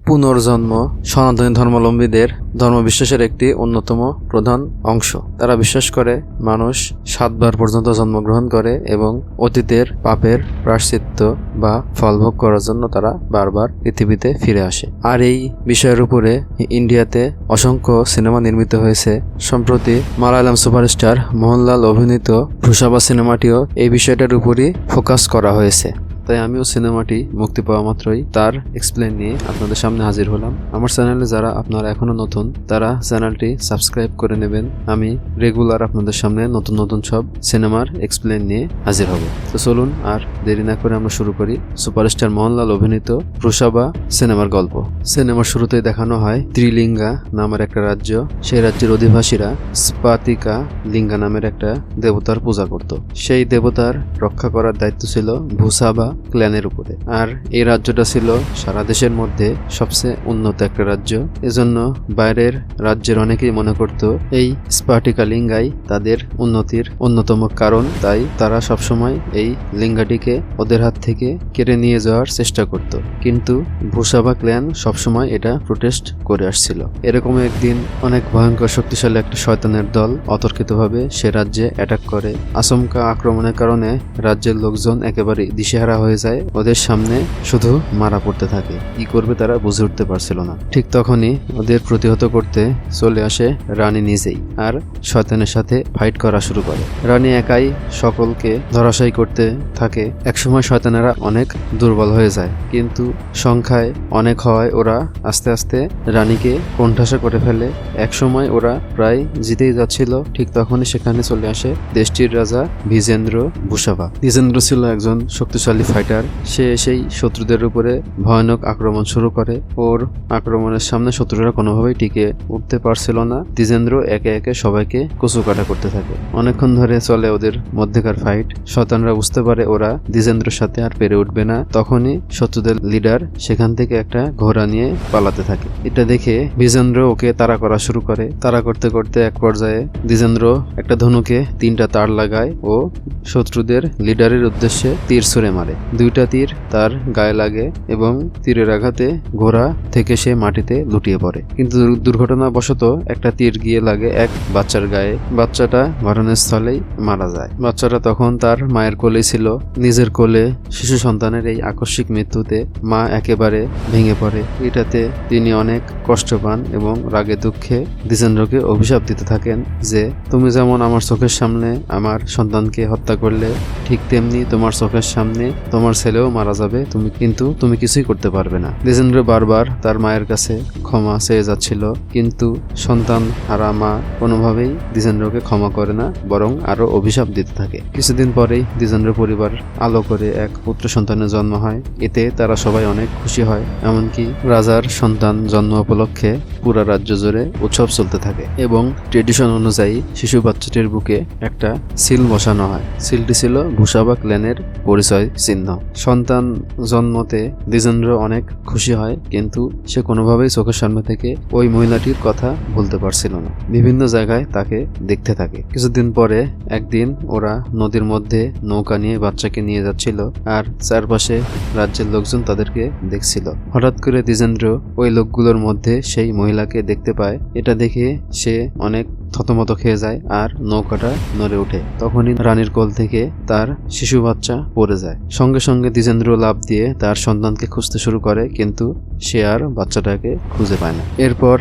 পুনর্জন্ম সনাতনী ধর্মাবলম্বীদের ধর্মবিশ্বাসের একটি অন্যতম প্রধান অংশ। তারা বিশ্বাস করে মানুষ 7 বার পর্যন্ত জন্মগ্রহণ করে এবং অতীতের পাপের প্রায়শ্চিত্ত বা ফলভোগ করার জন্য তারা বারবার পৃথিবীতে ফিরে আসে। আর এই বিষয়ের উপরে ইন্ডিয়াতে অসংখ্য সিনেমা নির্মিত হয়েছে। সম্প্রতি মালায়ালাম সুপারস্টার মোহনলাল অভিনীত ভ্রুসাবা সিনেমাটিও এই বিষয়টার উপরই ফোকাস করা হয়েছে। তাই আমিও সিনেমাটি মুক্তি পাওয়া মাত্রই তার এক্সপ্লেন নিয়ে আপনাদের সামনে হাজির হলাম। আমার চ্যানেলে যারা আপনারা এখনো নতুন তারা চ্যানেলটি সাবস্ক্রাইব করে নেবেন। আমি রেগুলার আপনাদের সামনে নতুন নতুন সব সিনেমার এক্সপ্লেন নিয়ে হাজির হব। তো চলুন আর দেরি না করে আমরা শুরু করি সুপারস্টার মোহনলাল অভিনীত ভ্রুসাবা সিনেমার গল্প। সিনেমার শুরুতেই দেখানো হয় ত্রিলিঙ্গা নামের একটা রাজ্য। সেই রাজ্যের অধিবাসীরা স্পাতিকা লিঙ্গা নামের একটা দেবতার পূজা করত। সেই দেবতার রক্ষা করার দায়িত্ব ছিল ভ্রুসাবা ক্ল্যানের উপরে। আর এই রাজ্যটা ছিল সারা দেশের মধ্যে সবচেয়ে উন্নত একটা রাজ্য। এজন্য বাইরের রাজ্যের অনেকেই মনে করত এই স্পাটিকা লিঙ্গাই তাদের উন্নতির অন্যতম কারণ। তাই তারা সবসময় এই লিঙ্গাটিকে ওদের হাত থেকে কেড়ে নিয়ে যাওয়ার চেষ্টা করত। কিন্তু ভ্রুসাবা ক্ল্যান সবসময় এটা প্রোটেস্ট করে আসছিল। এরকম একদিন অনেক ভয়ঙ্কর শক্তিশালী একটা শয়তানের দল অতর্কিতভাবে সে রাজ্যে অ্যাটাক করে। আচমকা আক্রমণের কারণে রাজ্যের লোকজন একেবারে দিশেহারা হয়ে যায়। ওদের সামনে শুধু মারা পড়তে থাকে। কি করবে তারা বুঝে উঠতে পারছিল না। ঠিক তখনই ওদের প্রতিহত করতে চলে আসে রানী নিজেই আর শয়তানের সাথে ফাইট করা শুরু করে। রানী একাই সকলকে ধরাশায়ী করতে থাকে। একসময় শয়তানেরা অনেক দুর্বল হয়ে যায়, কিন্তু সংখ্যায় অনেক হওয়ায় ওরা আস্তে আস্তে রানীকে কোণঠাসা করে ফেলে। একসময় ওরা প্রায় জিতেই যাচ্ছিল। ঠিক তখনই সেখানে চলে আসে দেশটির রাজা ভিজেন্দ্র ভ্রুসাবা। ভিজেন্দ্র ছিল একজন শক্তিশালী ফাইটার। সে সেই শত্রুদের উপরে ভয়ানক আক্রমণ শুরু করে। ওর আক্রমণের সামনে শত্রুরা কোনোভাবেই টিকে উঠতে পারছিল না। দ্বিজেন্দ্র একে একে সবাইকে কচুকাটা করতে থাকে। অনেকক্ষণ ধরে চলে ওদের মধ্যেকার ফাইট। শয়তানরা বুঝতে পারে ওরা দ্বিজেন্দ্রের সাথে আর পেরে উঠবে না। তখনই শত্রুদের লিডার সেখান থেকে একটা ঘোড়া নিয়ে পালাতে থাকে। এটা দেখে দ্বিজেন্দ্র ওকে তাড়া করা শুরু করে। তাড়া করতে করতে এক পর্যায়ে দ্বিজেন্দ্র একটা ধনুকে 3টা তার লাগায় ও শত্রুদের লিডারের উদ্দেশ্যে তীর ছুঁড়ে মারে। 2টা তীর তার গায়ে লাগে এবং তীরের আঘাতে ঘোড়া থেকে সে মাটিতে লুটিয়ে পড়ে। কিন্তু দুর্ঘটনাবশত একটা তীর গিয়ে লাগে এক বাচ্চার গায়ে। বাচ্চাটা ঘটনাস্থলেই মারা যায়। বাচ্চাটা তখন তার মায়ের কোলেই ছিল। নিজের কোলে শিশু সন্তানের এই আকস্মিক মৃত্যুতে মা একেবারে ভেঙে পড়ে। এটাতে তিনি অনেক কষ্ট পান এবং রাগে দুঃখে দ্বিজেন্দ্রকে অভিশাপ দিতে থাকেন যে তুমি যেমন আমার চোখের সামনে আমার সন্তানকে হত্যা করলে, ঠিক তেমনি তোমার চোখের সামনে তোমার ছেলেও মারা যাবে, তুমি কিছুই করতে পারবে না। দ্বিজেন্দ্র বারবার তার মায়ের কাছে ক্ষমা চেয়ে যাচ্ছিল, কিন্তু সন্তান হারা মা কোনোভাবেই দ্বিজেন্দ্রকে ক্ষমা করে না, বরং আরো অভিশাপ দিতে থাকে। কিছুদিন পরেই দ্বিজেন্দ্র পরিবার আলো করে এক পুত্র সন্তানের জন্ম হয়। এতে তারা সবাই অনেক খুশি হয়। এমনকি রাজার সন্তান জন্ম উপলক্ষে পুরা রাজ্য জুড়ে উৎসব চলতে থাকে এবং ট্রেডিশন অনুযায়ী শিশু বাচ্চাটির বুকে একটা সিল বসানো হয়। সিলটি ছিল ভ্রুসাবা ক্ল্যানের পরিচয় চিহ্ন। সন্তান জন্মতে দ্বিজেন্দ্র অনেক খুশি হয়, কিন্তু সে কোনোভাবেই চোখের সামনে থেকে ওই মহিলাটির কথা ভুলতে পারছিল না। বিভিন্ন জায়গায় তাকে দেখতে থাকে। কিছুদিন পরে একদিন ওরা নদীর মধ্যে নৌকা নিয়ে বাচ্চাকে নিয়ে যাচ্ছিল আর চারপাশে রাজ্যের লোকজন তাদেরকে দেখছিল। হঠাৎ করে দ্বিজেন্দ্র ওই লোকগুলোর মধ্যে সেই মহিলাকে দেখতে পায়। এটা দেখে সে অনেক থতমত খেয়ে যায় আর নৌকাটা নড়ে ওঠে। তখনই রানীর কোল থেকে তার শিশু বাচ্চা পড়ে যায়। সঙ্গে সঙ্গে দ্বিজেন্দ্র লাফ দিয়ে তার সন্তানকে খুঁজতে শুরু করে, কিন্তু সে আর বাচ্চাটাকে খুঁজে পায় না। এরপর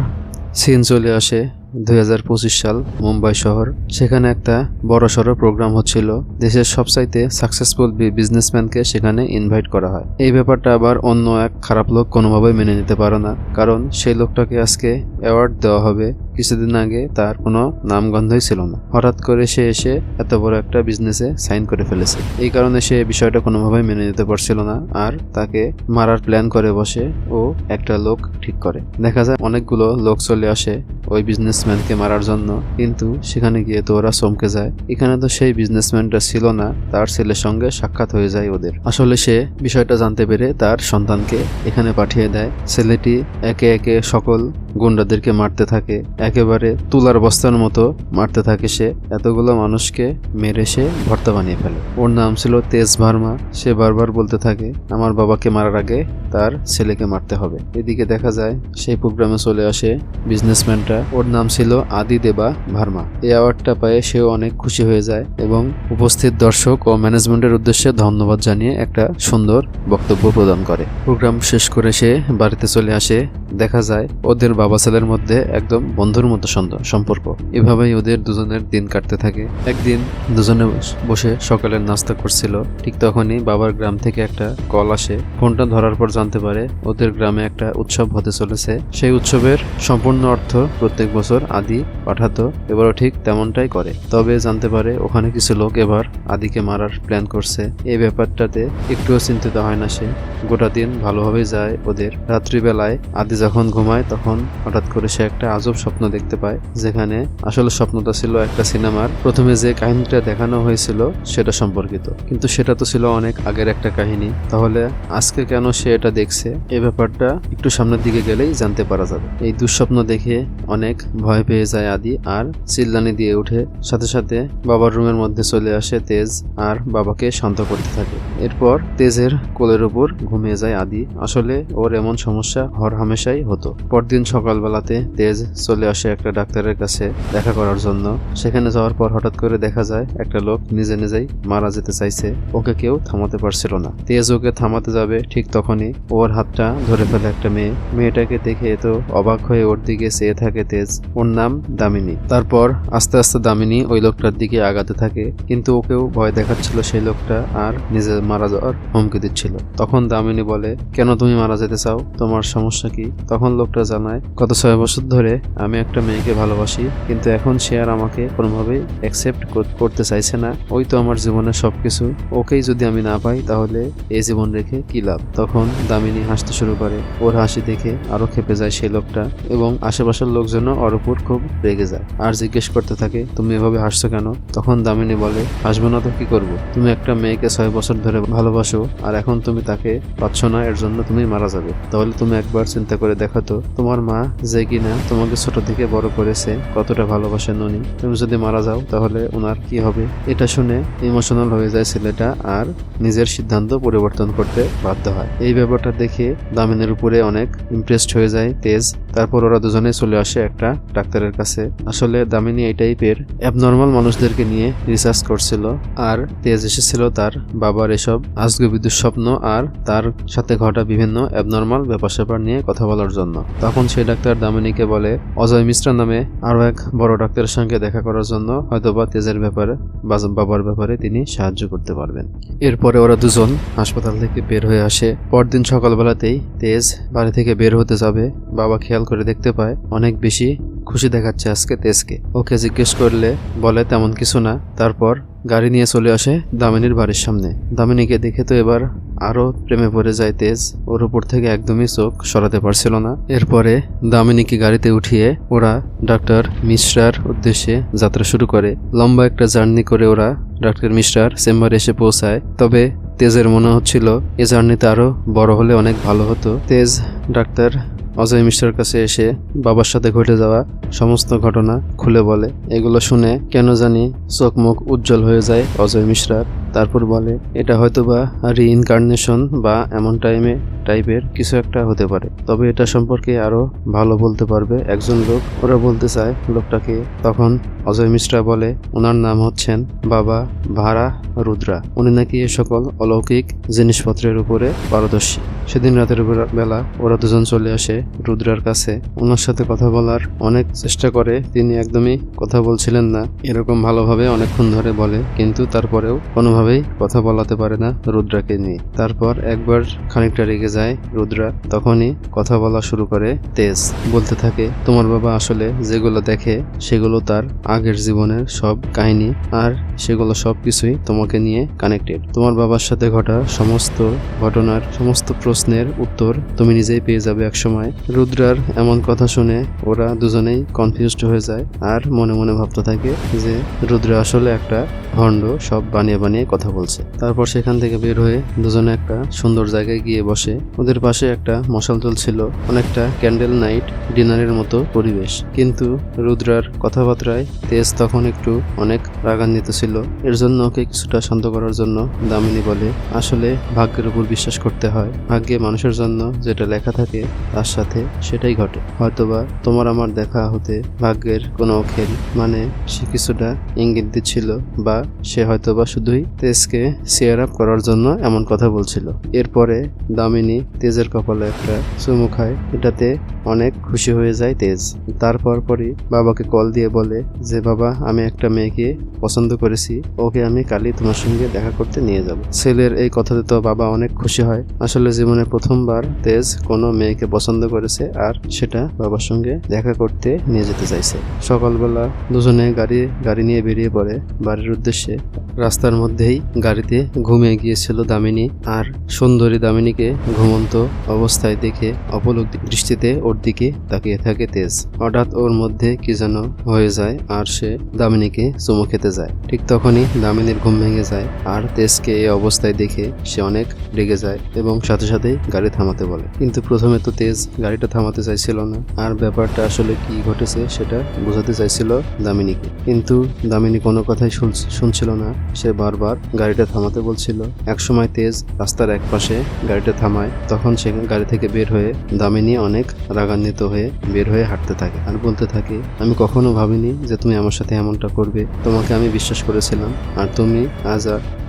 সিন চলে আসে 2025 সাল, মুম্বাই শহর। সেখানে একটা বড়সড় প্রোগ্রাম হচ্ছিল। দেশের সবচাইতে সাকসেসফুল বিজনেসম্যানকে সেখানে ইনভাইট করা হয়। এই ব্যাপারটা আবার অন্য এক খারাপ লোক কোনোভাবেই মেনে নিতে পারে না, কারণ সেই লোকটাকে আজকে অ্যাওয়ার্ড দেওয়া হবে। কিছুদিন আগে তার কোনো নামগন্ধই ছিল না। হঠাৎ করে সে এসে এত বড় একটা বিজনেসে সাইন করে ফেলেছে। এই কারণে সে বিষয়টা কোনোভাবেই মেনে নিতে পারছিল না আর তাকে মারার প্ল্যান করে বসে ও একটা লোক ঠিক করে। দেখা যায় অনেকগুলো লোক চলে আসে ওই বিজনেসম্যানকে মারার জন্য, কিন্তু সেখানে গিয়ে তো ওরা চমকে যায়। এখানে তো সেই বিজনেসম্যানটা ছিল না, তার ছেলের সঙ্গে সাক্ষাৎ হয়ে যায় ওদের। আসলে সে বিষয়টা জানতে পেরে তার সন্তানকে এখানে পাঠিয়ে দেয়। ছেলেটি একে একে সকল গুন্ডাদেরকে মারতে থাকে, একেবারে তুলার বস্তার মতো মারতে থাকে। সে এতগুলো মানুষকে মেরে সে ভর্তা বানিয়ে ফেলে। ওর নাম ছিল তেজ ভার্মা। সে বারবার বলতে থাকে আমার বাবাকে মারার আগে তার ছেলেকে মারতে হবে। এদিকে দেখা যায় সেই প্রোগ্রামে চলে আসে বিজনেসম্যানটা। ওর নাম ছিল আদি দেবা ভার্মা। এই অ্যাওয়ার্ডটা পেয়ে সেও অনেক খুশি হয়ে যায় এবং উপস্থিত দর্শক ও ম্যানেজমেন্টের উদ্দেশ্যে ধন্যবাদ জানিয়ে একটা সুন্দর বক্তব্য প্রদান করে। প্রোগ্রাম শেষ করে সে বাড়িতে চলে আসে। দেখা যায় ওদের বাবা ছেলের মধ্যে একদম বন্ধুর মতো সম্পর্ক। এভাবেই ওদের দুজনের দিন কাটতে থাকে। একদিন দুজনে বসে সকালের নাস্তা করছিল, ঠিক তখনই বাবার গ্রাম থেকে একটা কল আসে। ফোনটা ধরার পর জানতে পারে ওদের গ্রামে একটা উৎসব হতে চলেছে। সেই উৎসবের সম্পূর্ণ অর্থ প্রত্যেক বছর আদি পাঠাতো, এবারও ঠিক তেমনটাই করে। তবে জানতে পারে ওখানে কিছু লোক এবার আদিকে মারার প্ল্যান করছে। এই ব্যাপারটাতে একটুও চিন্তিত হয় না সে। গোটা দিন ভালোভাবে যায় ওদের। রাত্রিবেলায় আদি যখন ঘুমায় তখন হঠাৎ করে সে একটা আজব স্বপ্ন দেখতে পায়, যেখানে আসলে স্বপ্নটা ছিল একটা সিনেমার প্রথমে যে কাহিনীটা দেখানো হয়েছিল সেটা সম্পর্কিত, কিন্তু সেটা তো ছিল অনেক আগের একটা কাহিনী। তাহলে আজকে কেন সে এটা দেখছে, এই ব্যাপারটা একটু সামনের দিকে গেলেই জানতে পারা যাবে। এই দুঃস্বপ্ন দেখে অনেক ভয় পেয়ে যায় আদি আর চিল্লানি দিয়ে উঠে। সাথে সাথে বাবার রুমের মধ্যে চলে আসে তেজ আর বাবাকে শান্ত করতে থাকে। এরপর তেজের কোলের উপর ঘুমিয়ে যায় আদি। আসলে ওর এমন সমস্যা হর হামেশাই হতো। পরদিন সকালবেলাতে তেজ চলে আসে একটা ডাক্তারের কাছে দেখা করার জন্য। সেখানে যাওয়ার পর হঠাৎ করে দেখা যায় একটা লোক নিজে নিজেই মারা যেতে চাইছে। ওকে কেউ থামাতে পারছিল না। তেজ ওকে থামাতে যাবে, ঠিক তখনই ওর হাতটা ধরে ফেলে একটা মেয়ে। মেয়েটাকে দেখে তো অবাক হয়ে ওর দিকে চেয়ে থাকে তেজ। ওর নাম দামিনী। তারপর আস্তে আস্তে দামিনী ওই লোকটার দিকে আগাতে থাকে, কিন্তু ওকেও ভয় দেখাচ্ছিল সেই লোকটা আর নিজে মারা যাওয়ার হুমকি দিচ্ছিল। তখন দামিনী বলে কেন তুমি মারা যেতে চাও, তোমার সমস্যা কি? তখন লোকটা জানায় গত 6 বছর ধরে আমি একটা মেয়েকে ভালোবাসি, কিন্তু এখন সে আর আমাকে কোনোভাবেই অ্যাকসেপ্ট করতে চাইছে না। ওই তো আমার জীবনের সবকিছু, ওকেই যদি আমি না পাই তাহলে এই জীবন রেখে কি লাভ? তখন দামিনী হাসতে শুরু করে। ওর হাসি দেখে আরো খেপে যায় সেই লোকটা এবং আশেপাশের লোকজনও ওর উপর খুব রেগে যায় আর জিজ্ঞেস করতে থাকে তুমি এভাবে হাসছো কেন? তখন দামিনী বলে হাসবো না তো কি করবো? তুমি একটা মেয়েকে 6 বছর ধরে ভালোবাসো আর এখন তুমি তাকে পাচ্ছ না, এর জন্য তুমি মারা যাবে। তাহলে তুমি একবার চিন্তা করে দেখো তো, তোমার মা যে কিনা তোমাকে ছোট থেকে বড় করেছে কতটা ভালোবাসেন উনি, তুমি যদি মারা যাও তাহলে ওনার কি হবে? এটা শুনে ইমোশনাল হয়ে যায় ছেলেটা আর নিজের সিদ্ধান্ত পরিবর্তন করতে বাধ্য হয়। এই ব্যাপারটা দেখে দামিনীর উপরে অনেক ইমপ্রেসড হয়ে যায় তেজ। তারপর ওরা দুজনে চলে আসে একটা ডাক্তারের কাছে। আসলে দামিনী এই টাইপের অ্যাবনর্মাল মানুষদেরকে নিয়ে রিসার্চ করছিল আর তেজ এসেছিল তার বাবার এসব আজগুবি দুঃস্বপ্ন আর তার সাথে ঘটা বিভিন্ন অ্যাবনর্মাল ব্যাপার-স্যাপার নিয়ে কথা বলার জন্য। তখন সেই ডাক্তার দামিনীকে বলে অজয় মিশ্রা নামে আরো এক বড় ডাক্তারের সঙ্গে দেখা করার জন্য, হয়তোবা তেজের ব্যাপারে বাবার ব্যাপারে তিনি সাহায্য করতে পারবেন। এরপরে ওরা দুজন হাসপাতাল থেকে বের হয়ে আসে। পরদিন সকালবেলাতেই তেজ বাড়ি থেকে বের হতে যাবে। বাবা খেয়াল করে দেখতে পায় অনেক বেশি খুশি দেখাচ্ছে আজকে তেজকে। ওকে জিজ্ঞেস করলে বলে তেমন কিছু না। তারপর গাড়ি নিয়ে চলে আসে দামিনীর বাড়ির সামনে। দামিনীকে দেখে তো এবার আরো প্রেমে পড়ে যায় তেজ। ওর উপর থেকে একদমই চোখ সরাতে পারছিল না। এরপরে দামিনীকে গাড়িতে উঠিয়ে ওরা ডাক্তার মিশ্রার উদ্দেশ্যে যাত্রা শুরু করে। লম্বা একটা জার্নি করে ওরা ডাক্তার মিশ্রার চেম্বারে এসে পৌঁছায়। তবে তেজের মনে হচ্ছিল এ জার্নিতে আরো বড় হলে অনেক ভালো হতো। তেজ ডাক্তার অজয় মিশ্রার কাছে এসে বাবার সাথে ঘটে যাওয়া সমস্ত ঘটনা খুলে বলে। এগুলো শুনে কেন জানি চোখ মুখ উজ্জ্বল হয়ে যায় অজয় মিশ্রার। তারপর বলে এটা হয়তোবা রিইনকার্নেশন বা এমন টাইপের কিছু একটা হতে পারে, তবে এটা সম্পর্কে আরো ভালো বলতে পারবে একজন লোক। ওরা বলতে চায় লোকটাকে। তখন অজয় মিশ্রা বলে ওনার নাম হচ্ছেন বাবা ভারা রুদ্রা। উনি নাকি এ সকল অলৌকিক জিনিসপত্রের উপরে পারদর্শী। সেদিন রাতের বেলা ওরা দুজন চলে আসে রুদ্রার কাছে। ওনার সাথে কথা বলার অনেক চেষ্টা করে, তিনি একদমই কথা বলছিলেন না। এরকম ভালোভাবে অনেকক্ষণ ধরে বলে, কিন্তু তারপরেও কোনোভাবে কোনোভাবেই কথা বলাতে পারে না রুদ্রাকে নিয়ে। তারপর একবার খানিকটা রেগে যায় রুদ্রা, তখনই কথা বলা শুরু করে তেজ। বলতে থাকে, তোমার বাবা আসলে যেগুলো দেখে সেগুলো তার আগের জীবনের সব কাহিনী, আর সেগুলো সবকিছুই তোমাকে নিয়ে কানেক্টেড। তোমার বাবার সাথে ঘটা সমস্ত ঘটনার সমস্ত প্রশ্নের উত্তর তুমি নিজেই পেয়ে যাবে একসময়। রুদ্রার এমন কথা শুনে ওরা দুজনেই কনফিউজড হয়ে যায় আর মনে মনে ভাবতে থাকে যে রুদ্রা আসলে একটা ভণ্ড, সব বানিয়ে বানিয়ে কথা বলছে। তারপর সেখান থেকে বের হয়ে দুজনে একটা সুন্দর জায়গায় গিয়ে বসে। ওদের পাশে একটা মশাল জ্বলছিল, অনেকটা ক্যান্ডেল নাইট ডিনারের মতো পরিবেশ। কিন্তু রুদ্রার কথাবার্তায় তেজ তখন একটু অনেক রাগান্বিত ছিল। এর জন্য ওকে কিছুটা শান্ত করার জন্য দামিনী বলে, আসলে ভাগ্যের উপর বিশ্বাস করতে হয়। ভাগ্যে মানুষের জন্য যেটা লেখা থাকে তার সাথে সেটাই ঘটে। হয়তোবা তোমার আমার দেখা হতে ভাগ্যের কোনো খেল, মানে সে কিছুটা ইঙ্গিত দিচ্ছিল, বা সে হয়তোবা শুধুই তেজকে চেয়ার আপ করার জন্য এমন কথা বলছিল। এরপরে দামিনী তেজের কপালে একটা চুমু খায়, এটাতে অনেক খুশি হয়ে যায় তেজ। তারপর পরই বাবাকে কল দিয়ে বলে যে, বাবা, আমি একটা মেয়েকে পছন্দ করেছি, ওকে আমি কালই তোমার সঙ্গে দেখা করতে নিয়ে যাব। ছেলের এই কথাতে তো বাবা অনেক খুশি হয়। আসলে জীবনে প্রথমবার তেজ কোনো মেয়েকে পছন্দ করেছে, আর সেটা বাবার সঙ্গে দেখা করতে নিয়ে যেতে চাইছে। সকালবেলা দুজনে গাড়ি নিয়ে বেরিয়ে পড়ে বাড়ির উদ্দেশ্যে। রাস্তার মধ্যেই গাড়িতে ঘুমিয়ে গিয়েছিল দামিনী, আর সুন্দরী দামিনীকে ঘুমন্ত অবস্থায় দেখে অপলক দৃষ্টিতে ওর দিকে তাকিয়ে থাকে তেজ। হঠাৎ ওর মধ্যে কি যেন হয়ে যায় আর সে দামিনীকে চুমু খেতে যায়। ঠিক তখনই দামিনীর ঘুম ভেঙে যায়, আর তেজকে এই অবস্থায় দেখে সে অনেক রেগে যায় এবং সাথে সাথেই গাড়ি থামাতে বলে। কিন্তু প্রথমে তো তেজ গাড়িটা থামাতে চাইছিল না, আর ব্যাপারটা আসলে কি ঘটেছে সেটা বোঝাতে চাইছিল দামিনীকে। কিন্তু দামিনী কোনো কথাই শুনছিল না, সে বারবার গাড়িটা থামাতে বলছিল। একসময় তেজ রাস্তার একপাশে গাড়িটা থামায়, তখন সে গাড়ি থেকে বের হয়ে দামিনী অনেক রাগান্বিত হয়ে বের হয়ে হাঁটতে থাকে আর বলতে থাকে, আমি কখনো ভাবিনি যে তুমি আমার সাথে এমনটা করবে। তোমাকে আমি বিশ্বাস করেছিলাম, আর তুমি আজ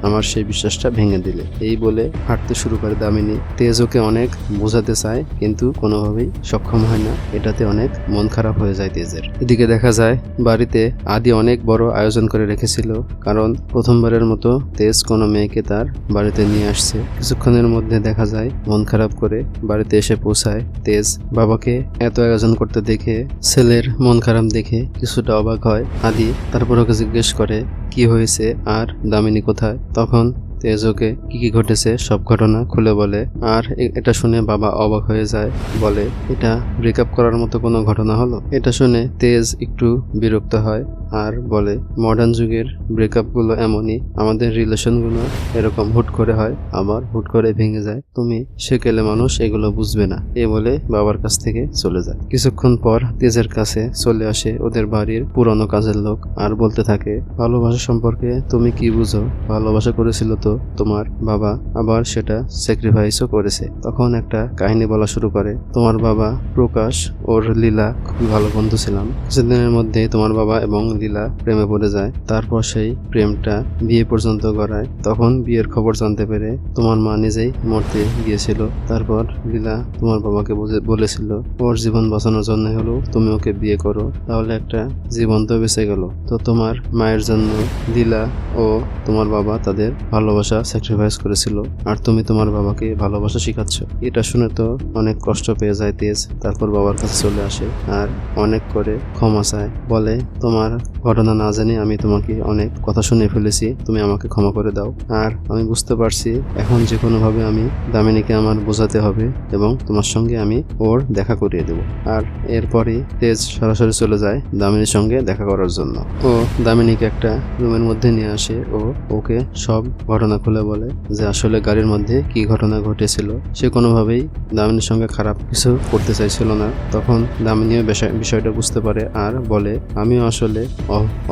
আমার সেই বিশ্বাসটা ভেঙে দিলে। এই বলে হাঁটতে শুরু করে দামিনী। তেজ ওকে অনেক বোঝাতে চায়, কিন্তু কোনোভাবেই সক্ষম হয় না। এটাতে অনেক মন খারাপ হয়ে যায় তেজের। এদিকে দেখা যায় বাড়িতে আদি অনেক বড় আয়োজন করে রেখেছিল, কারণ প্রথমবারের মতো তেজ কোনো মেয়েকে তার বাড়িতে নিয়ে আসছে। কিছুক্ষণের মধ্যে দেখা যায় মন খারাপ করে বাড়িতে এসে পৌঁছায় তেজ। বাবাকে এত আয়োজন করতে দেখে, ছেলের মন খারাপ দেখে কিছুটা অবাক হয় আদি। তারপর ওকে জিজ্ঞেস করে কি হয়েছে আর দামিনী কোথায়। তখন তেজ ওকে কি ঘটেছে সব ঘটনা খুলে বলে, আর এটা শুনে বাবা অবাক হয়ে যায়, বলে, এটা ব্রেকআপ করার মতো কোনো ঘটনা হলো? এটা শুনে তেজ একটু বিরক্ত হয় আর বলে, মডার্ন যুগের ব্রেকআপগুলো এমনই, আমাদের রিলেশনগুলো এরকম হুট করে হয়, আবার হুট করে ভেঙে যায়। তুমি সেকেলে মানুষ এগুলো বুঝবে না। এ বলে বাবার কাছ থেকে চলে যায়। কিছুক্ষণ পর তেজের কাছে চলে আসে ওদের বাড়ির পুরনো কাজের লোক, আর বলতে থাকে, ভালোবাসা সম্পর্কে তুমি কি বুঝো? ভালোবাসা করেছিল তো তোমার বাবা, আবার সেটা স্যাক্রিফাইসও করেছে। তখন একটা কাহিনী বলা শুরু করে। তোমার বাবা প্রকাশ ওর লীলা খুবই ভালো বন্ধু ছিলাম। কিছুদিনের মধ্যে তোমার বাবা এবং লীলা প্রেমে পড়ে যায়। তারপর সেই প্রেমটা বিয়ে পর্যন্ত গড়ায়। তখন বিয়ের খবর জানতে পেরে তোমার মা নিজেই মরতে গিয়েছিল। তারপর লীলা তোমার বাবাকে বলেছিল, ওর জীবন বাঁচানোর জন্য হলেও তুমি ওকে বিয়ে করো, তাহলে একটা জীবন তো বেঁচে গেল। তো তোমার মায়ের জন্য লীলা ও তোমার বাবা তাদের ভালোবাসা স্যাক্রিফাইস করেছিল, আর তুমি তোমার বাবাকে ভালোবাসা শিখাচ্ছ। এটা শুনে তো অনেক কষ্ট পেয়ে যায় তেজ। তারপর বাবার কাছে চলে আসে আর অনেক করে ক্ষমা চায়, বলে, তোমার ঘটনা না জানি আমি তোমাকে অনেক কথা শুনে ফেলেছি, তুমি আমাকে ক্ষমা করে দাও। আর আমি বুঝতে পারছি এখন যে কোনোভাবে আমি দামিনীকে আমার বোঝাতে হবে এবং তোমার সঙ্গে আমি ওর দেখা করিয়ে দেব। আর এরপরই তেজ সরাসরি চলে যায় দামিনীর সঙ্গে দেখা করার জন্য। ও দামিনীকে একটা রুমের মধ্যে নিয়ে আসে ও ওকে সব ঘটনা খুলে বলে যে আসলে গাড়ির মধ্যে কি ঘটনা ঘটেছিল। সে কোনোভাবেই দামিনীর সঙ্গে খারাপ কিছু করতে চাইছিল না। তখন দামিনীও বিষয়টা বুঝতে পারে আর বলে, আমিও আসলে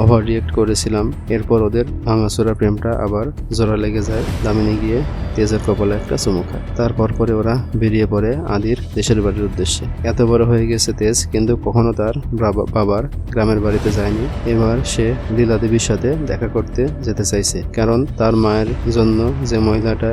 ওভার রিয়েক্ট করেছিলাম। এরপর ওদের ভাঙাচোরা প্রেমটা আবার জোড়া লেগে যায়। দামিনী গিয়ে তেজের কপালে একটা চুমু খায়। তারপর পরে ওরা বেরিয়ে পড়ে আদির দেশের বাড়ির উদ্দেশ্যে। এত বড় হয়ে গেছে তেজ, কিন্তু কখনো তার বাবার গ্রামের বাড়িতে যায়নি। এবার সে লীলা দেবীর সাথে দেখা করতে যেতে চাইছে, কারণ তার মায়ের জন্য যে মহিলাটা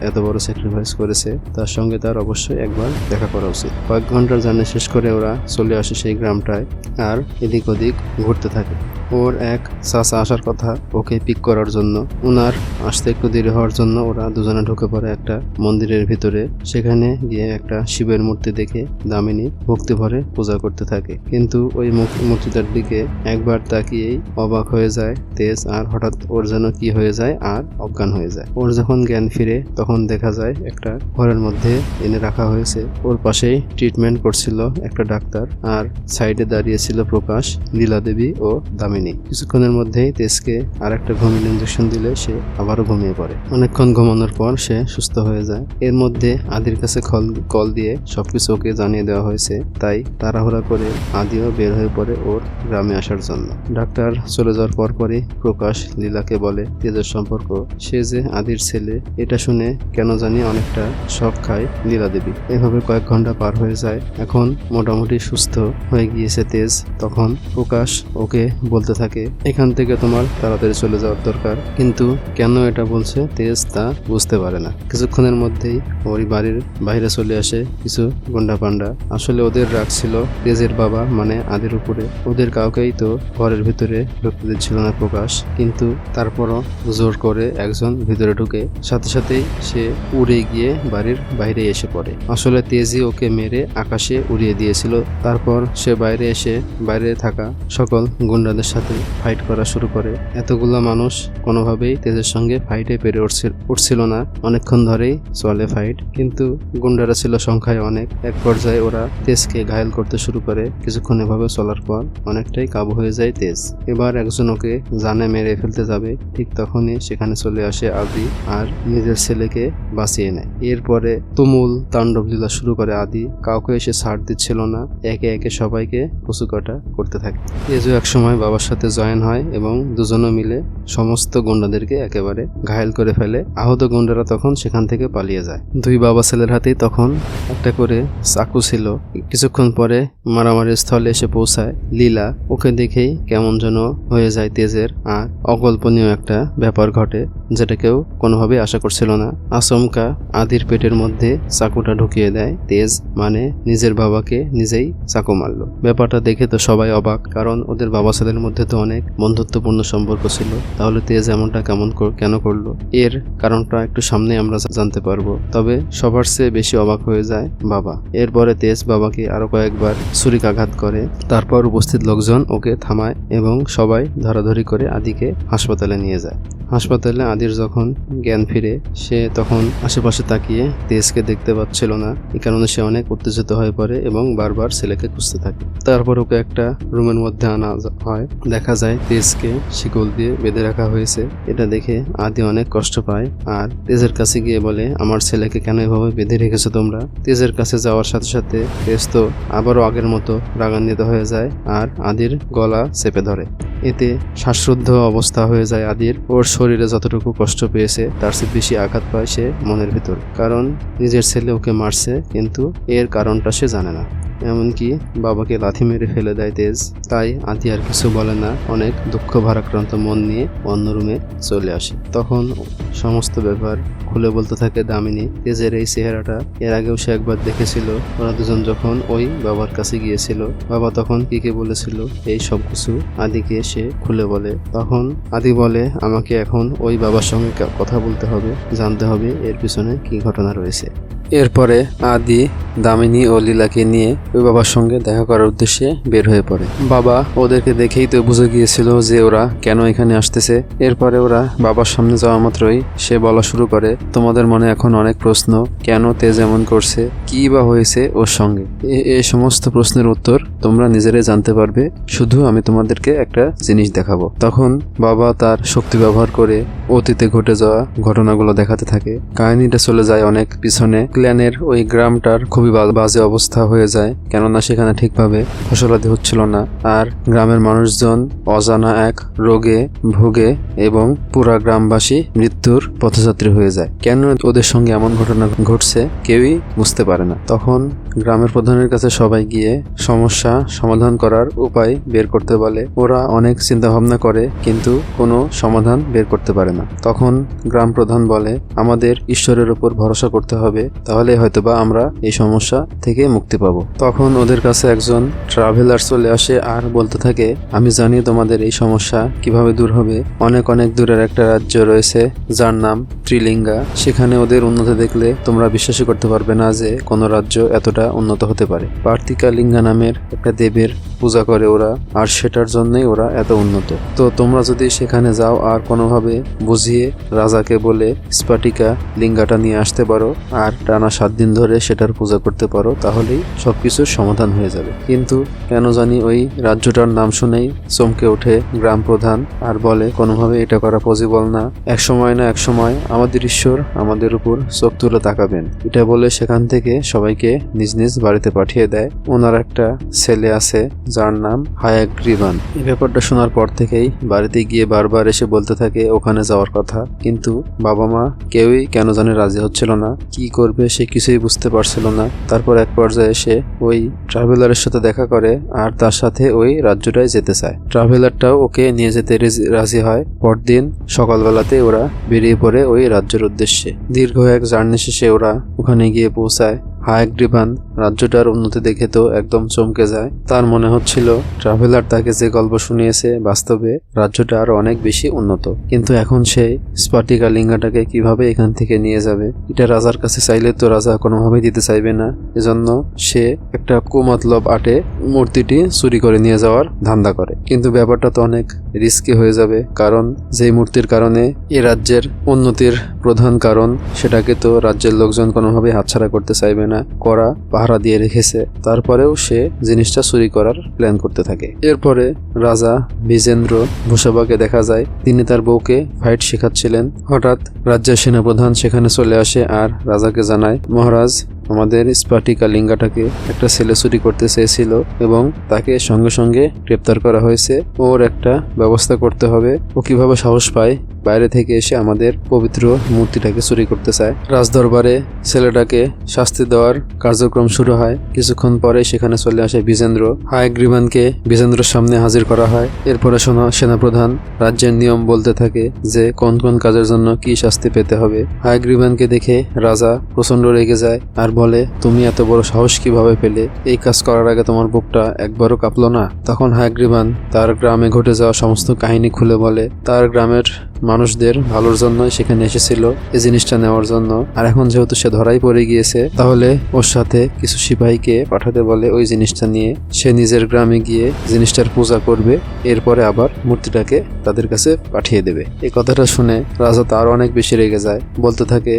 এত বড় স্যাক্রিফাইস করেছে তার সঙ্গে তার অবশ্যই একবার দেখা করা উচিত। কয়েক ঘন্টার জার্নি শেষ করে ওরা চলে আসে সেই গ্রামটায় আর এদিক ওদিক ঘুরতে থাকে। ওর এক চাচা আসার কথা ওকে পিক করার জন্য। ওনার আসতে একটু দেরি হওয়ার জন্য ওরা দুজনে ঢুকে পড়ে একটা মন্দিরের ভিতরে। সেখানে গিয়ে একটা শিবের মূর্তি দেখে দামিনী ভক্তি ভরে পূজা করতে থাকে, কিন্তু ওই মূর্তিটার দিকে একবার তাকিয়েই অবাক হয়ে যায় তেজ। আর হঠাৎ ওর যেন কি হয়ে যায় আর অজ্ঞান হয়ে যায়। ওর যখন জ্ঞান ফিরে তখন দেখা যায় একটা ঘরের মধ্যে এনে রাখা হয়েছে। ওর পাশেই ট্রিটমেন্ট করছিল একটা ডাক্তার, আর সাইডে দাঁড়িয়েছিল প্রকাশ, লীলা দেবী ও দামিনী। কিছুক্ষণের মধ্যেই তেজকে আর একটা ঘুমের ইঞ্জেকশন দিলে সে আবারও ঘুমিয়ে পড়ে। অনেকক্ষণ ঘুমানোর পর সে সুস্থ হয়ে যায়। এর মধ্যে আদির কাছে কল দিয়ে সবকিছু ওকে জানিয়ে দেওয়া হয়েছে, তাই তাড়াহুড়া করে আদিও বের হয়ে পড়ে ওর গ্রামে আসার জন্য। ডাক্তার চলে যাওয়ার পরপরই প্রকাশ লীলাকে বলে তেজের সম্পর্ক, সে যে আদির ছেলে। এটা শুনে কেন জানি অনেকটা শক খায় লীলা দেবী। এভাবে কয়েক ঘন্টা পার হয়ে যায়। এখন মোটামুটি সুস্থ হয়ে গিয়েছে তেজ। তখন প্রকাশ ওকে বলতে থাকে, এখান থেকে তোমার তাড়াতাড়ি চলে যাওয়ার দরকার। কিন্তু কেন এটা বলছে তেজ তা বুঝতে পারে না। কিছুক্ষণের মধ্যেই ওই বাড়ির বাইরে চলে আসে কিছু গুন্ডা পান্ডা। আসলে ওদের রাগ ছিল তেজের বাবা মানে আদির উপরে। ওদের কাউকেই তো ঘরের ভিতরে ঢুকতে দিচ্ছিল না প্রকাশ, কিন্তু তারপরও জোর করে একজন ভিতরে ঢুকে সাথে সাথেই সে উড়ে গিয়ে বাড়ির বাইরে এসে পড়ে। আসলে তেজই ওকে মেরে আকাশে উড়িয়ে দিয়েছিল। তারপর সে বাইরে এসে বাইরে থাকা সকল গুন্ডাদের সাথে ফাইট করা শুরু করে। এতগুলো মানুষ কোনোভাবেই তেজের সঙ্গে ফাইটে পেরে উঠছিল না। অনেকক্ষণ ধরেই চলে ফাইট, কিন্তু গুন্ডারা ছিল সংখ্যায় অনেক। এক পর্যায়ে ওরা তেজকে ঘায়েল করতে শুরু করে। কিছুক্ষণ এভাবে চলার পর অনেকটাই কাবু হয়ে যায় তেজ। এবার একজন ওকে জানে মেরে ফেলতে যাবে, ঠিক তখনই সেখানে চলে আসে আদি আর নিজের ছেলেকে বাঁচিয়ে নেয়। এরপরে তুমুল তাণ্ডব লীলা শুরু করে আদি। কাউকে এসে ছাড় দিচ্ছিল না, একে একে সবাইকে কচুকাটা করতে থাকে। তেজও একসময় বাবার সাথে জয়েন হয় এবং দুজনে মিলে সমস্ত গুন্ডাদেরকে একেবারে ঘায়েল করে ফেলে। আহত গুন্ডারা তখন সেখান থেকে পালিয়ে যায়। দুই বাবা ছেলের হাতেই তখন একটা করে চাকু ছিল। কিছুক্ষণ পরে মারামারির স্থলে এসে পৌঁছায় লীলা। ওকে দেখেই কেমন যেন হয়ে যায় তেজের, আর অকল্পনীয় একটা ব্যাপার ঘটে যেটা কেউ কোনোভাবে আশা করছিল না। আচমকা আদির পেটের মধ্যে চাকুটা ঢুকিয়ে দেয় তেজ, মানে নিজের বাবাকে নিজেই চাকু মারলো। ব্যাপারটা দেখে তো সবাই অবাক, কারণ ওদের বাবা ছেলের মধ্যে তো অনেক বন্ধুত্বপূর্ণ সম্পর্ক ছিল। তাহলে তেজ এমনটা কেন করলো? এর কারণটা একটু সামনে আমরা জানতে পারবো। তবে সবার চেয়ে বেশি অবাক হয়ে যায় বাবা। এরপরে তেজ বাবাকে আরো কয়েকবার ছুরিকাঘাত করে। তারপর উপস্থিত লোকজন ওকে থামায় এবং সবাই ধরাধরি করে আদিকে হাসপাতালে নিয়ে যায়। হাসপাতালে আদির যখন জ্ঞান ফিরে, সে তখন আশেপাশে তাকিয়ে তেজকে দেখতে পাচ্ছিল না। এই কারণে সে অনেক উত্তেজিত হয়ে পড়ে এবং বারবার ছেলেকে খুঁজতে থাকে। তারপর ওকে একটা রুমের মধ্যে আনা হয়। দেখা যায় তেজকে শিকল দিয়ে বেঁধে রাখা হয়েছে। এটা দেখে আদি অনেক কষ্ট পায় আর তেজের কাছে গিয়ে বলে, আমার ছেলেকে কেন এভাবে বেঁধে রেখেছো তোমরা? তেজের কাছে যাওয়ার সাথে সাথে তেজ তো আবারও আগের মতো রাগান্বিত হয়ে যায় আর আদির গলা চেপে ধরে। এতে শ্বাসরুদ্ধ অবস্থা হয়ে যায় আদির। ওর শরীরে যতটুকু কষ্ট পেয়েছে তার চেয়ে বেশি আঘাত পায় সে মনের ভিতর, কারণ নিজের ছেলে ওকে মারছে, কিন্তু এর কারণটা সে জানে না। এমনকি বাবাকে লাথি মেরে ফেলে দেয় তেজ। তাই আদি আর কিছু বলে না, অনেক দুঃখ ভারাক্রান্ত মন নিয়ে অন্য রুমে চলে আসে। তখন সমস্ত ব্যাপার খুলে বলতে থাকে দামিনী। তেজের এই চেহারাটা এর আগেও সে একবার দেখেছিল। ওরা দুজন যখন ওই বাবার কাছে গিয়েছিল, বাবা তখন কি বলেছিল এই সব কিছু আদিকে সে খুলে বলে। তখন আদি বলে, আমাকে এখন ওই বাবার সঙ্গে কথা বলতে হবে, জানতে হবে এর পিছনে কি ঘটনা রয়েছে। এরপরে আদি দামিনী ও লীলাকে নিয়ে ওই বাবার সঙ্গে দেখা করার উদ্দেশ্যে বের হয়ে পড়ে। বাবা ওদেরকে দেখেই তো বুঝে গিয়েছিল যে ওরা কেন এখানে আসতেছে। এরপরে ওরা বাবার সামনে যাওয়া মাত্রই সে বলা শুরু করে, তোমাদের মনে এখন অনেক প্রশ্ন, কেন তেজ এমন করছে, কি বা হয়েছে ওর সঙ্গে। এই সমস্ত প্রশ্নের উত্তর তোমরা নিজেরাই জানতে পারবে, শুধু আমি তোমাদেরকে একটা জিনিস দেখাবো। তখন বাবা তার শক্তি ব্যবহার করে অতীতে ঘটে যাওয়া ঘটনাগুলো দেখাতে থাকে। কাহিনীটা চলে যায় অনেক পিছনে। ক্ল্যানের ওই গ্রামটার খুবই বাজে অবস্থা হয়ে যায়, কেননা সেখানে ঠিকভাবে ফসলাদি হচ্ছিল না। আর গ্রামের মানুষজন অজানা এক রোগে ভোগে এবং পুরা গ্রামবাসী মৃত্যুর পথযাত্রী হয়ে যায়। কেন ওদের সঙ্গে এমন ঘটনা ঘটছে কেউই বুঝতে পারে না। তখন গ্রামের প্রধানের কাছে সবাই গিয়ে সমস্যা সমাধান করার উপায় বের করতে বলে। ওরা অনেক চিন্তা ভাবনা করে কিন্তু কোনো সমাধান বের করতে পারে না। তখন গ্রাম প্রধান বলে, আমাদের ঈশ্বরের উপর ভরসা করতে হবে, তাহলে হয়তোবা আমরা এই সমস্যা থেকে মুক্তি পাবো। তখন ওদের কাছে একজন ট্রাভেলার চলে আসে আর বলতে থাকে, আমি জানি তোমাদের এই সমস্যা কিভাবে দূর হবে। অনেক অনেক দূরের একটা রাজ্য রয়েছে যার নাম ত্রিলিঙ্গা। সেখানে ওদের উন্নতি দেখলে তোমরা বিশ্বাসই করতে পারবে না যে কোনো রাজ্য এতটা উন্নত হতে পারে। পার্থিকা লিঙ্গা নামের একটা দেবের পূজা করে ওরা, আর সেটার জন্যই ওরা এত উন্নত। তো তোমরা যদি সেখানে যাও আর কোনোভাবে বুঝিয়ে রাজাকে বলে স্ফটিকা লিঙ্গাটা নিয়ে আসতে পারো আর টানা 7 দিন ধরে সেটার পূজা করতে পারো, তাহলেই সবকিছুর সমাধান হয়ে যাবে। কিন্তু কেন জানি ওই রাজ্যটার নাম শুনেই চমকে ওঠে গ্রাম প্রধান আর বলে, কোনোভাবে এটা করা পসিবল না। এক সময় না এক সময় আমাদের ঈশ্বর আমাদের উপর চোখ তুলে তাকাবেন। এটা বলে সেখান থেকে সবাইকে নিজ নিজ বাড়িতে পাঠিয়ে দেয়। ওনার একটা ছেলে আছে যার নাম হায়াগ্রীবান। এই ব্যাপারটা শোনার পর থেকেই বাড়িতে গিয়ে বারবার এসে বলতে থাকে ওখানে যাওয়ার কথা, কিন্তু বাবা মা কেউই কেন জানে রাজি হচ্ছিল না। কি করবে সে কিছুই বুঝতে পারছিল না। তারপর এক পর্যায়ে এসে ওই ট্রাভেলারের সাথে দেখা করে আর তার সাথে ওই রাজ্যটায় যেতে চায়। ট্রাভেলারটাও ওকে নিয়ে যেতে রাজি হয়। পরদিন সকালবেলাতে ওরা বেরিয়ে পড়ে ওই রাজ্যের উদ্দেশ্যে। দীর্ঘ এক জার্নি শেষে ওরা ওখানে গিয়ে পৌঁছায়। হায়াগ্রীবান রাজ্যটার উন্নতি দেখে তো একদম চমকে যায়। তার মনে হচ্ছিল ট্রাভেলার তাকে যে গল্প শুনিয়েছে বাস্তবে রাজ্যটা আরো অনেক বেশি উন্নত। কিন্তু এখন সে স্ফটিকা লিঙ্গাটাকে কিভাবে এখান থেকে নিয়ে যাবে? এটা রাজার কাছে চাইলে তো রাজা কোনোভাবেই দিতে চাইবে না। এজন্য সে একটা কুমতলব আটে মূর্তিটি চুরি করে নিয়ে যাওয়ার ধান্দা করে। কিন্তু ব্যাপারটা তো অনেক রিস্কি হয়ে যাবে, কারণ যেই মূর্তির কারণে এ রাজ্যের উন্নতির প্রধান কারণ, সেটাকে তো রাজ্যের লোকজন কোনোভাবেই হাতছাড়া করতে চাইবে না। কড়া পাহারা দিয়ে রেখেছে, তারপরেও সে জিনিসটা চুরি করার প্ল্যান করতে থাকে। এরপরে রাজা বিজেন্দ্র ভূষাবাকে দেখা যায়, তিনি তার বউকে ফাইট শেখাচ্ছিলেন। হঠাৎ রাজ্যের সেনাপ্রধান সেখানে চলে আসে আর রাজাকে জানায়, মহারাজ, আমাদের স্ফটিকা লিঙ্গাটাকে একটা ছেলে চুরি করতে চেয়েছিল এবং তাকে সঙ্গে সঙ্গে গ্রেপ্তার করা হয়েছে। ওর একটা ব্যবস্থা করতে হবে। ও কিভাবে সাহস পায় বাইরে থেকে এসে আমাদের পবিত্র মূর্তিটাকে চুরি করতে চায়। রাজদরবারে ছেলেটাকে শাস্তি দেওয়ার কার্যক্রম শুরু হয়। কিছুক্ষণ পরে সেখানে চলে আসে বিজেন্দ্র। হায়াগ্রীবানকে বিজেন্দ্রর সামনে হাজির করা হয়। এরপরে সেনাপ্রধান রাজ্যের নিয়ম বলতে থাকে যে কোন কোন কাজের জন্য কি শাস্তি পেতে হবে। হায়াগ্রীবানকে দেখে রাজা প্রচন্ড রেগে যায় আর বলে, তুমি এত বড় সাহস কিভাবে পেলে? এই কাজ করার আগে তোমার বুকটা একবারও কাঁপলো না? তখন হায়াগ্রীবান তার গ্রামে ঘটে যাওয়া সমস্ত কাহিনী খুলে বলে। তার গ্রামের মানুষদের ভালোর জন্যই সেখানে এসেছিল এই জিনিসটা নেওয়ার জন্য। আর এখন যেহেতু সে ধরাই পড়ে গিয়েছে, তাহলে ওর সাথে কিছু সিপাহীকে পাঠাতে বলে ওই জিনিসটা নিয়ে। সে নিজের গ্রামে গিয়ে জিনিসটার পূজা করবে, এরপরে আবার মূর্তিটাকে তাদের কাছে পাঠিয়ে দেবে। এই কথাটা শুনে রাজা তার অনেক বেশি রেগে যায়। বলতে থাকে,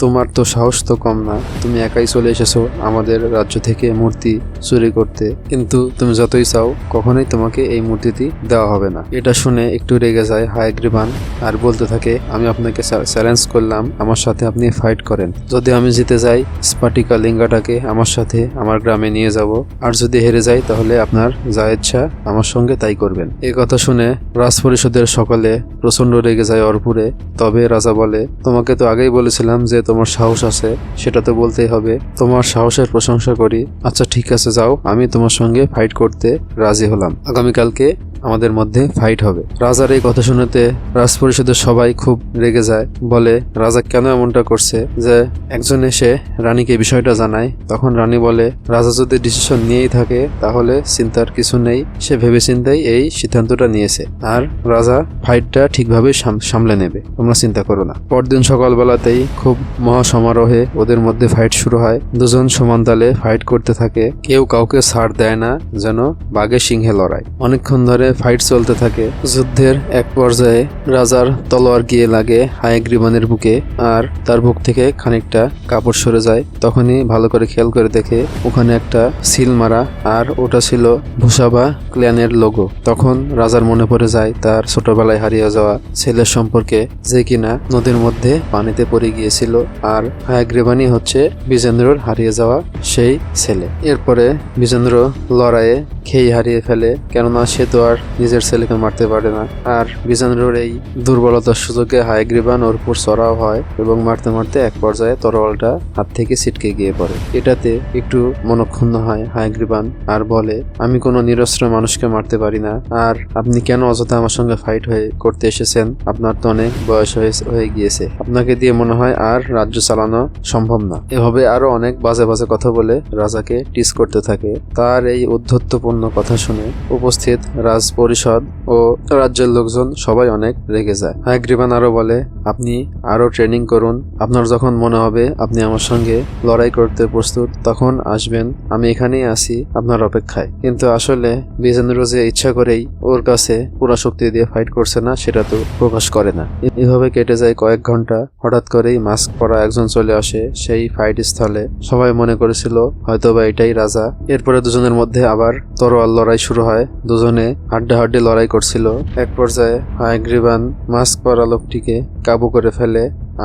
তোমার তো সাহস তো কম না, তুমি একাই চলে এসেছো আমাদের রাজ্য থেকে মূর্তি চুরি করতে, কিন্তু তুমি যতই চাও কখনোই তোমাকে এই মূর্তিটি দেওয়া হবে না। এটা শুনে একটু রেগে যায় হায়াগ্রীবান আর বলতে থাকে, আমি আপনাকে চ্যালেঞ্জ করলাম, আমার সাথে আপনি ফাইট করেন। যদি আমি জিতে যাই, স্ফটিকা লিঙ্গাটাকে আমার সাথে আমার গ্রামে নিয়ে যাব, আর যদি হেরে যাই তাহলে আপনার যা ইচ্ছা আমার সঙ্গে তাই করবেন। এই কথা শুনে রাজপরিষদের সকলে প্রচন্ড রেগে যায় অর্পুরে। তবে রাজা বলে, তোমাকে তো আগেই বলেছিলাম যে তোমার সাহস আছে, সেটা তো বলতেই হবে। তোমার সাহসের প্রশংসা করি। আচ্ছা ঠিক আছে, যাও, আমি তোমার সঙ্গে ফাইট করতে রাজি হলাম। আগামীকালকে আমাদের মধ্যে ফাইট হবে। রাজার এই কথা শুনতে রাজপরিষদের সবাই খুব রেগে যায়। বলে, রাজা কেন এমনটা করছে? যে একজন এসে রানীকে বিষয়টা জানায়। তখন রানী বলে, রাজা যদি ডিসিশন নিয়েই থাকে তাহলে চিন্তার কিছু নেই, সে ভেবে চিন্তাই এই সিদ্ধান্তটা নিয়েছে, আর রাজা ফাইটটা ঠিকভাবে সামলে নেবে, তোমরা চিন্তা করো না। পরদিন সকালবেলাতেই খুব মহাসমারোহে ওদের মধ্যে ফাইট শুরু হয়। দুজন সমান তালে ফাইট করতে থাকে, কেউ কাউকে ছাড় দেয় না, যেন বাঘে সিংহে লড়াই। অনেকক্ষণ ধরে ফাইট চলতে থাকে। যুদ্ধের এক পর্যায়ে রাজার তলোয়ার গিয়ে লাগে হায়াগ্রীবানের বুকে, আর তার বুক থেকে খানিকটা কাপড় সরে যায়। তখনই ভালো করে খেয়াল করে দেখে ওখানে একটা সিল মারা, আর ওটা ছিল ভূষাবা ক্ল্যানের লোগো। তখন রাজার মনে পড়ে যায় তার ছোটবেলায় হারিয়ে যাওয়া ছেলের সম্পর্কে, যে কিনা নদীর মধ্যে পানিতে পড়ে গিয়েছিল, আর হায়াগ্রীবানই হচ্ছে বিজেন্দ্রর হারিয়ে যাওয়া সেই ছেলে। এরপরে বিজেন্দ্র লড়াইয়ে খেই হারিয়ে ফেলে, কেননা সে তো আর নিজের ছেলেকে মারতে পারে না। আর বিজানুরের এই দুর্বলতার সুযোগে হায়াগ্রীবান ওর উপর চড়াও হয় এবং মারতে মারতে এক পর্যায়ে তরোয়ালটা হাত থেকে ছিটকে গিয়ে পড়ে। এটাতে একটু মনক্ষুণ্ণ হয় হায়াগ্রীবান আর বলে, আমি কোনো নিরস্ত্র মানুষকে মারতে পারি না, আর আপনি কেন অযথা আমার সঙ্গে ফাইট করতে এসেছেন? আপনার তো অনেক বয়স হয়ে গিয়েছে, আপনাকে দিয়ে মনে হয় আর রাজ্য চালানো সম্ভব না। এভাবে আরো অনেক বাজে বাজে কথা বলে রাজাকে টিস করতে থাকে। তার এই উদ্ধত্যপূর্ণ কথা শুনে উপস্থিত রাজ পরিষদ ও রাজ্যের লোকজন সবাই অনেক রেগে যায়। হায়াগ্রীবান আরো বলে, আপনি আরো ট্রেনিং করুন, আপনার যখন মনে হবে আপনি আমার সঙ্গে লড়াই করতে প্রস্তুত তখন আসবেন, আমি এখানেই আছি আপনার অপেক্ষায়। কিন্তু আসলে বিজেন্দ্র যে ইচ্ছা করেই ওর কাছে পুরো শক্তি দিয়ে ফাইট করছে না সেটা তো প্রকাশ করে না। এভাবে কেটে যায় কয়েক ঘন্টা। হঠাৎ করেই মাস্ক পরা একজন চলে আসে সেই ফাইট স্থলে। সবাই মনে করেছিল হয়তোবা এটাই রাজা। এরপরে দুজনের মধ্যে আবার তরোয়াল লড়াই শুরু হয়। দুজনে হাড্ডাহাড্ডি লড়াই করছিল। এক পর্যায়ে হায়াগ্রীবান মাস্ক পরা লোকটিকে কাবু করে ফেলে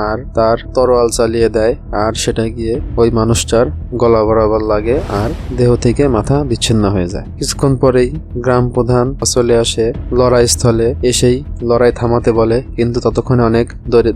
আর তার তরোয়াল চালিয়ে দেয়, আর সেটা গিয়ে ওই মানুষটার গলা বরাবর লাগে আর দেহ থেকে মাথা বিচ্ছিন্ন হয়ে যায়। কিছুক্ষণ পরেই গ্রাম প্রধান চলে আসে লড়াই স্থলে, এসেই লড়াই থামাতে বলে, কিন্তু ততক্ষণে অনেক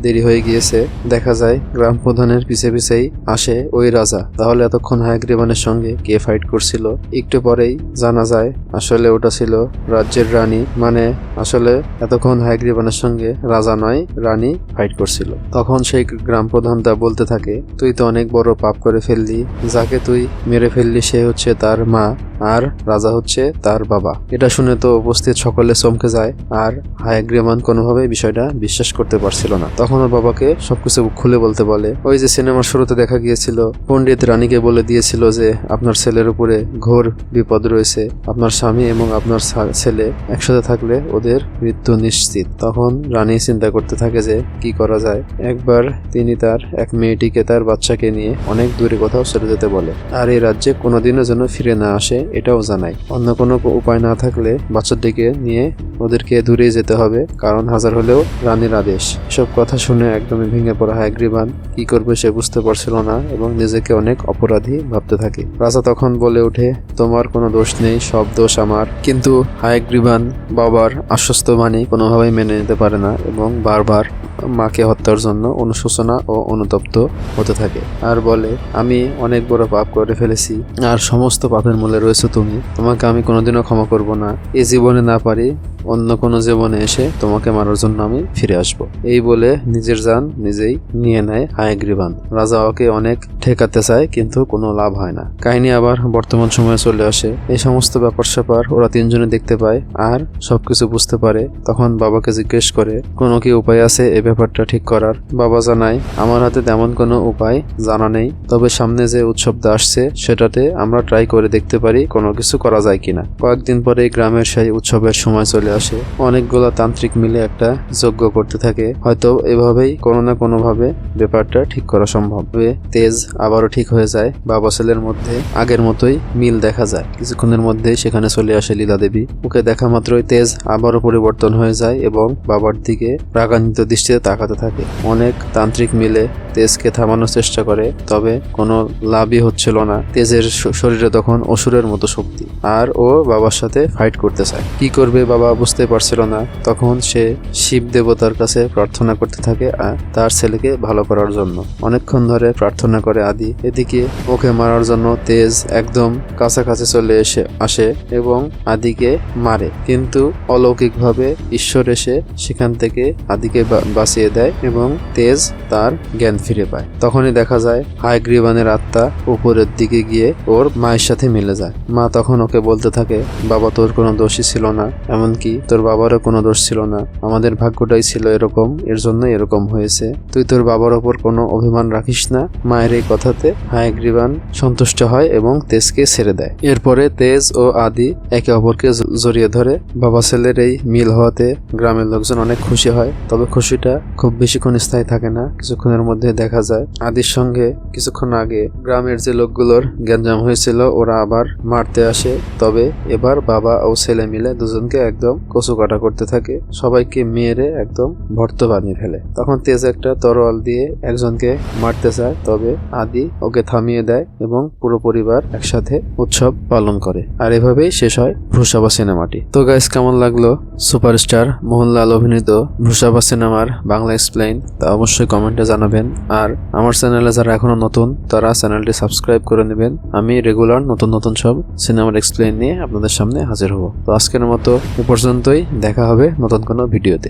দেরি হয়ে গিয়েছে। দেখা যায় গ্রাম প্রধানের পিছে পিছেই আসে ওই রাজা। তাহলে এতক্ষণ হায়াগ্রীবানের সঙ্গে কে ফাইট করছিল? একটু পরেই জানা যায় আসলে ওটা ছিল রাজ্যের রানী, মানে আসলে এতক্ষণ হায়াগ্রীবানের সঙ্গে রাজা নয় রানী ফাইট করছিল। তখন সেই গ্রাম প্রধানটা বলতে থাকে, তুই তো অনেক বড় পাপ করে ফেললি, যাকে তুই মেরে ফেললি সে হচ্ছে তার মা আর রাজা হচ্ছে তার বাবা। এটা শুনে তো উপস্থিত সকলে চমকে যায়, আর হায়াগ্রীবান কোনোভাবেই বিষয়টা বিশ্বাস করতে পারছিল না। তখন ওর বাবাকে সবকিছু খুলে বলতে বলে, ওই যে সিনেমার শুরুতে দেখা গিয়েছিল পণ্ডিত রানীকে বলে দিয়েছিল যে আপনার ছেলের উপরে ঘোর বিপদ রয়েছে, আপনার স্বামী এবং আপনার ছেলে একসাথে থাকলে ওদের মৃত্যু নিশ্চিত। তখন রানী চিন্তা করতে থাকে যে কি করা যায়। একবার তিনি তার এক মেয়েটিকে তার বাচ্চাকে নিয়ে অনেক দূরে কোথাও চলে যেতে বলে, আর এই রাজ্যে কোনোদিনও যেন ফিরে না আসে এটাও জানায়। অন্য কোনো উপায় না থাকলে বাচ্চাটিকে নিয়ে ওদেরকে দূরে যেতে হবে, কারণ হাজার হলেও রানীর আদেশ। সব কথা শুনে একদমই ভেঙে পড়া হায়াগ্রীবান কি করবে সে বুঝতে পারছিল না এবং নিজেকে অনেক অপরাধী ভাবতে থাকে। রাজা তখন বলে ওঠে, তোমার কোনো দোষ নেই, সব দোষ আমার। কিন্তু হায়াগ্রীবান বাবার আশ্বস্ত বাণী কোনোভাবেই মেনে নিতে পারে না এবং বারবার মাকে হত্যার জন্য অনুশোচনা ও অনুতপ্ত হতে থাকে আর বলে, আমি অনেক বড় পাপ করে ফেলেছি আর সমস্ত পাপের মূলে রয়েছে তুমি, তোমাকে আমি কোনোদিনও ক্ষমা করব না। এই জীবনে না পারি অন্য কোনো জীবনে এসে তোমাকে মারার জন্য আমি ফিরে আসব। এই বলে নিজের জান নিজেই নিয়ে নেয় হায়াগ্রীবান। রাজা ওকে অনেক ঠেকাতে চায় কিন্তু কোনো লাভ হয় না। কাহিনী আবার বর্তমান সময়ে চলে আসে। এই সমস্ত ব্যাপার স্যাপার ওরা তিনজনে দেখতে পায় আর সবকিছু বুঝতে পারে। তখন বাবাকে জিজ্ঞেস করে, কোনো কি উপায় আছে এই ব্যাপারটা ঠিক করার? বাবা জানায়, আমার হাতে তেমন কোনো উপায় জানা নেই, তবে সামনে যে উৎসবটা আসছে সেটাতে আমরা ট্রাই করে দেখতে পারি কোনো কিছু করা যায় কিনা। কয়েকদিন পরে গ্রামের সেই উৎসবের সময় চলে আসে। অনেকগুলো তান্ত্রিক মিলে একটা যজ্ঞ করতে থাকে। হয়তো এভাবেই কোনো না কোনো ভাবে ব্যাপারটা ঠিক করা সম্ভব। তেজ আবারও ঠিক হয়ে যায়। বাবা ছেলের মধ্যে আগের মতোই মিল দেখা যায়। কিছুক্ষণের মধ্যেই সেখানে চলে আসে লীলা দেবী। ওকে দেখা মাত্রই তেজ আবারও পরিবর্তন হয়ে যায় এবং বাবার দিকে রাগান্বিত দৃষ্টিতে তাকাতে থাকে। অনেক তান্ত্রিক মিলে তেজকে থামানোর চেষ্টা করে, তবে কোনো লাভই হচ্ছিল না। তেজের শরীরে তখন অসুরের মতো শক্তি, আর ও বাবার সাথে ফাইট করতে চায়। কি করবে বাবা বুঝতে পারছিল না। তখন সে শিব দেবতার কাছে প্রার্থনা করতে থাকে তার ছেলেকে ভালো করার জন্য। অনেকক্ষণ ধরে প্রার্থনা করে আদি। এদিকে ওকে মারার জন্য তেজ একদম কাছাকাছি চলে আসে এবং আদিকে মারে, কিন্তু অলৌকিকভাবে ঈশ্বর এসে সেখান থেকে আদিকে বাঁচিয়ে দেয় এবং তেজ তার জ্ঞান ফিরে পায়। তখনই দেখা যায় হায়াগ্রীবানের আত্মা উপরের দিকে গিয়ে ওর মায়ের সাথে মিলে যায়। মা তখন ওকে বলতে থাকে, বাবা তোর কোনো দোষই ছিল না, এমনকি তোর বাবারও কোনো দোষ ছিল না, আমাদের ভাগ্যটাই ছিল এরকম, এর জন্য এরকম হয়েছে, তুই তোর বাবার ওপর কোনো অভিমান রাখিস না। মায়ের এই কথাতে হায়াগ্রীবান সন্তুষ্ট হয় এবং তেজকে ছেড়ে দেয়। এরপরে তেজ ও আদি একে অপরকে জড়িয়ে ধরে। বাবা ছেলের এই মিল হওয়াতে গ্রামের লোকজন অনেক খুশি হয়, তবে খুশিটা খুব বেশিক্ষণ স্থায়ী থাকে না। কিছুক্ষণের মধ্যে মধ্যে দেখা যায় আদির সঙ্গে কিছুক্ষণ আগে গ্রামের যে লোকগুলোর গ্যাঞ্জাম হয়েছিল ওরা আবার মারতে আসে। তবে এবার বাবা ও ছেলে মিলে দুজনকে একদম কচু কাটা করতে থাকে, সবাইকে মেরে একদম ভর্ত বানিয়ে ফেলে। তখন তেজ একটা তরোয়াল দিয়ে একজনকে মারতে চায়, তবে আদি ওকে থামিয়ে দেয় এবং পুরো পরিবার একসাথে উৎসব পালন করে। আর এভাবেই শেষ হয় ভ্রুসাবা সিনেমাটি। তো গাইস, কেমন লাগলো সুপারস্টার মোহনলাল অভিনীত ভ্রুসাবা সিনেমার বাংলা এক্সপ্লেইন তা অবশ্যই কমেন্টে জানাবেন। আর আমার চ্যানেলে যারা এখনো নতুন তারা চ্যানেলটি সাবস্ক্রাইব করে নেবেন। আমি রেগুলার নতুন নতুন সব সিনেমার এক্সপ্লেইন নিয়ে আপনাদের সামনে হাজির হব। তো আজকের মতো এ পর্যন্তই, দেখা হবে নতুন কোনো ভিডিওতে।